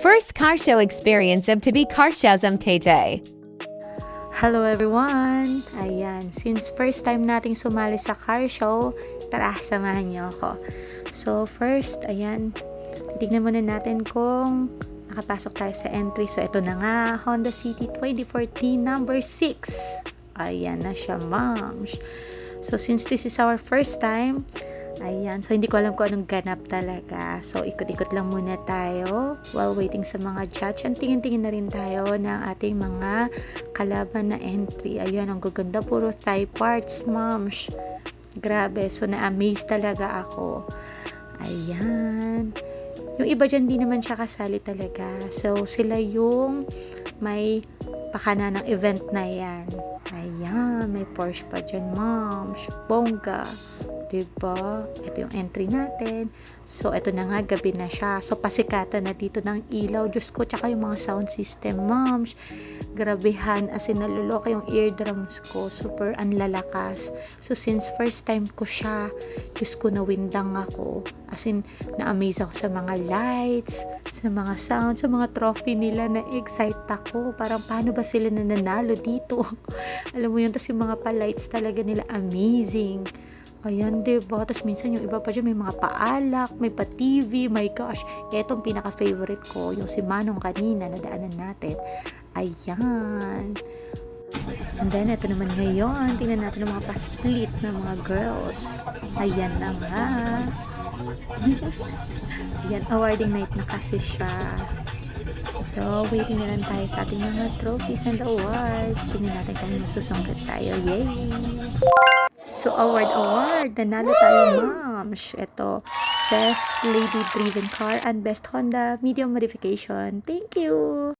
First car show experience of to be car shows Tete. Hello everyone! Ayan, since first time nating sumali sa car show, tara, samahan niyo ako. So first, ayan, titignan muna natin kung nakapasok tayo sa entry. So ito na nga, Honda City 2014 number 6. Ayan na siya, moms. So since this is our first time, ayan, so hindi ko alam kung anong ganap talaga. So ikot-ikot lang muna tayo while waiting sa mga judge. And tingin-tingin na rin tayo ng ating mga kalaban na entry. Ayan, ang gaganda, puro thigh parts, moms. Grabe, so na-amaze talaga ako. Ayan. Yung iba dyan, di naman siya kasali talaga. So sila yung may pakana ng event na yan. Ayan, may Porsche pa dyan, moms. Bongga. Diba? Ito yung entry natin. So, ito na nga, gabi na siya. So, pasikatan na dito ng ilaw. Diyos ko, tsaka yung mga sound system, moms. Grabehan, as in, naluloka yung eardrums ko. Super anlalakas. So, since first time ko siya, Diyos ko, nawindang ako. As in, na-amaze ako sa mga lights, sa mga sound, sa mga trophy nila. Na-excite ako. Parang, paano ba sila nananalo dito? Alam mo yun, tapos yung mga pa-lights talaga nila, amazing. Ayan, diba? Tapos minsan yung iba pa dyan, may mga paalak, may pa-TV, my gosh. Etong pinaka-favorite ko, yung si Manong kanina, nadaanan natin. Ayan. And then, ito naman ngayon, tingnan natin ang mga pa-split ng mga girls. Ayan na nga. Ayan, awarding night na kasi siya. So, waiting na lang tayo sa ating mga trophies and awards. Tingnan natin kung masusungkat tayo. Yay! So, award! Nanalo tayo, moms. Ito, Best Lady Driven Car and Best Honda Medium Modification. Thank you!